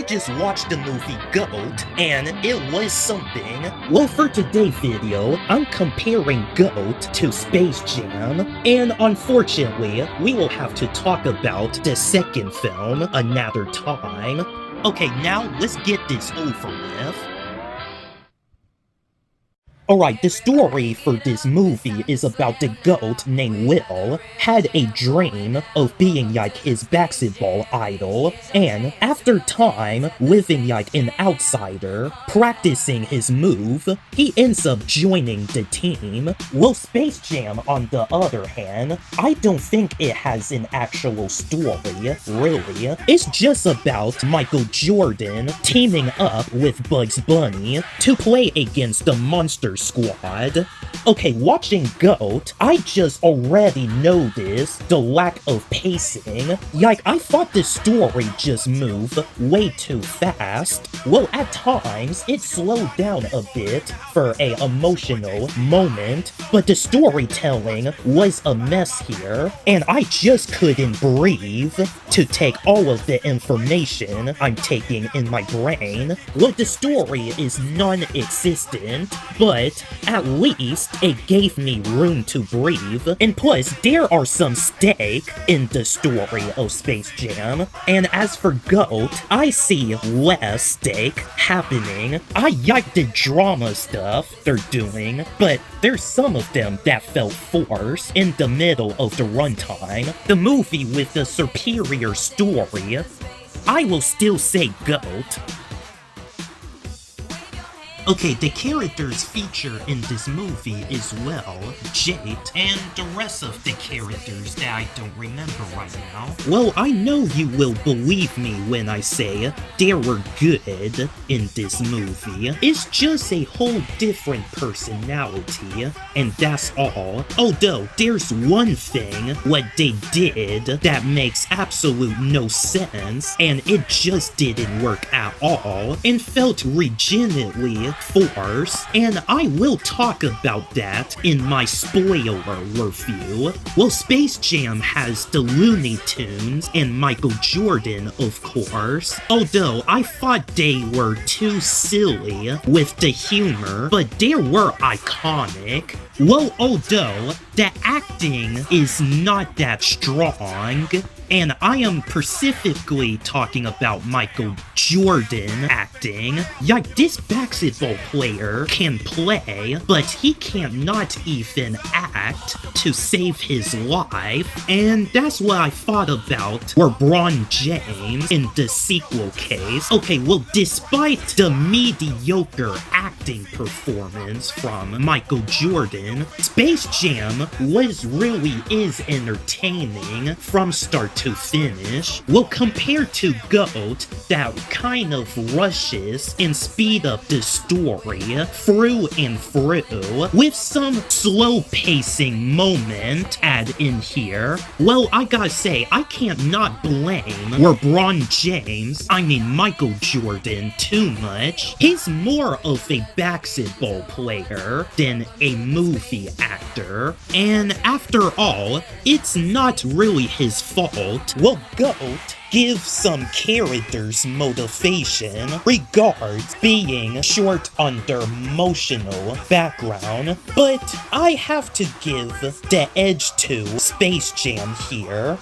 just watched the movie GOAT, and it was something. Well, for today's video, I'm comparing GOAT to Space Jam, and unfortunately, we will have to talk about the second film another time. Okay, now let's get this over with. Alright, the story for this movie is about the GOAT named Will had a dream of being like his basketball idol, and after time living like an outsider, practicing his move, he ends up joining the team. Well, Space Jam, on the other hand, I don't think it has an actual story, really. It's just about Michael Jordan teaming up with Bugs Bunny to play against the Monster Squad. Okay, watching GOAT, I just already noticed the lack of pacing. Like, I thought the story just moved way too fast. Well, at times, it slowed down a bit for a emotional moment, but the storytelling was a mess here, and I just couldn't breathe to take all of the information I'm taking in my brain. Well, the story is non-existent, but at least it gave me room to breathe, and plus, there are some stakes in the story of Space Jam, and as for GOAT, I see less stake happening. I like the drama stuff they're doing, but there's some of them that felt forced in the middle of the runtime. The movie with the superior story, I will still say GOAT. Okay, the characters featured in this movie is, well, Jade, and the rest of the characters that I don't remember right now. Well, I know you will believe me when I say they were good in this movie. It's just a whole different personality, and that's all. Although, there's one thing what they did that makes absolute no sense, and it just didn't work at all, and felt legitimately force, and I will talk about that in my spoiler review. Well, Space Jam has the Looney Tunes and Michael Jordan, of course, although I thought they were too silly with the humor, but they were iconic. Well, although the acting is not that strong, and I am specifically talking about Michael Jordan acting. Like, this basketball player can play, but he cannot even act to save his life. And that's what I thought about LeBron James in the sequel case. Okay, well, despite the mediocre acting performance from Michael Jordan, Space Jam really is entertaining from start to finish. Well, compared to GOAT, that kind of rushes and speed up the story through and through, with some slow pacing moment add in here. Well, I gotta say, I can't not blame Michael Jordan too much. He's more of a basketball player than a movie actor, and after all, it's not really his fault. Well, GOAT give some characters motivation regards being short on their emotional background, but I have to give the edge to Space Jam here.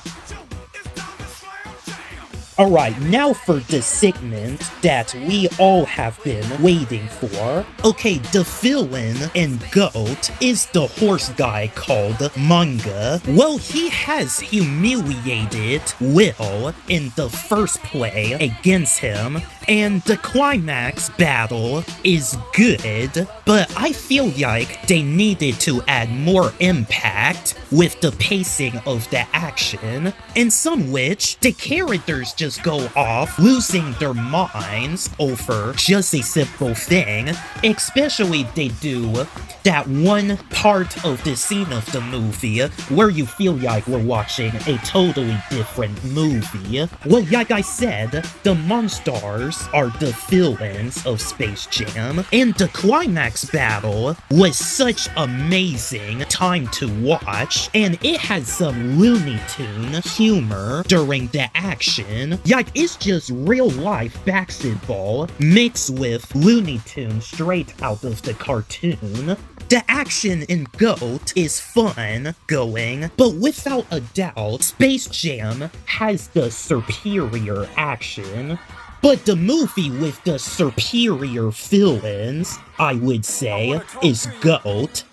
Alright, now for the segment that we all have been waiting for. Okay, the villain in GOAT is the horse guy called Manga. Well, he has humiliated Will in the first play against him, and the climax battle is good, but I feel like they needed to add more impact with the pacing of the action, in some which the characters just go off losing their minds over just a simple thing, especially they do that one part of the scene of the movie where you feel like we're watching a totally different movie. Well, like I said, the Monstars characters are the villains of Space Jam, and the climax battle was such amazing time to watch, and it had some Looney Tune humor during the action. Like, it's just real life basketball mixed with Looney Tune straight out of the cartoon. The action in GOAT is fun going, but without a doubt, Space Jam has the superior action. But the movie with the superior villains, I would say, is GOAT.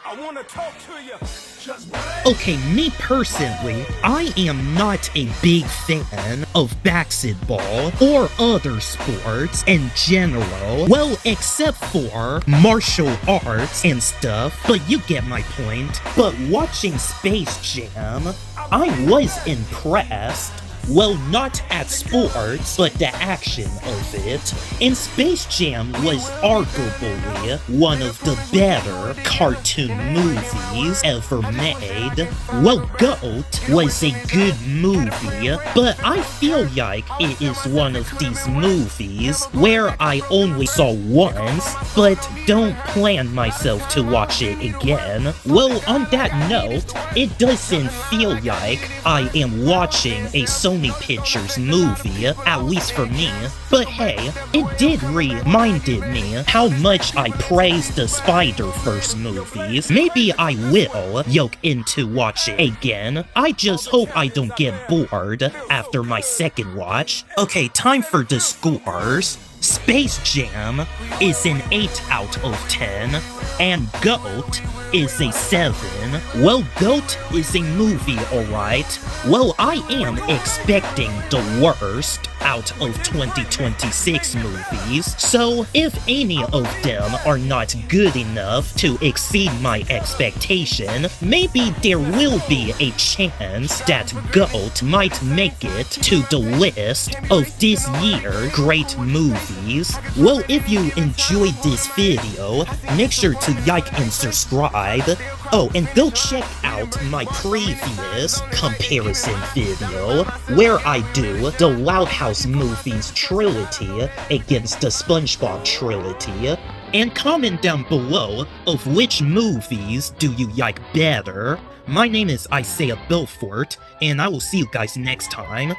I wanna talk to you. Okay, me personally, I am not a big fan of basketball or other sports in general. Well, except for martial arts and stuff, but you get my point. But watching Space Jam, I was impressed. Well, not at sports, but the action of it. And Space Jam was arguably one of the better cartoon movies ever made. Well, GOAT was a good movie, but I feel like it is one of these movies where I only saw once, but don't plan myself to watch it again. Well, on that note, it doesn't feel like I am watching a Sony Pictures movie, at least for me. But hey, it did reminded me how much I praised the Spider-Verse movies. Maybe I will yoke into watching again. I just hope I don't get bored after my second watch. Okay, time for the scores. Space Jam is an 8 out of 10, and GOAT is a 7. Well, GOAT is a movie, alright. Well, I am expecting the worst out of 2026 movies, so if any of them are not good enough to exceed my expectation, maybe there will be a chance that GOAT might make it to the list of this year's great movies. Well, if you enjoyed this video, make sure to like and subscribe. Oh, and go check out my previous comparison video, where I do the Loud House movies trilogy against the SpongeBob trilogy. And comment down below of which movies do you like better. My name is S.A.U, and I will see you guys next time.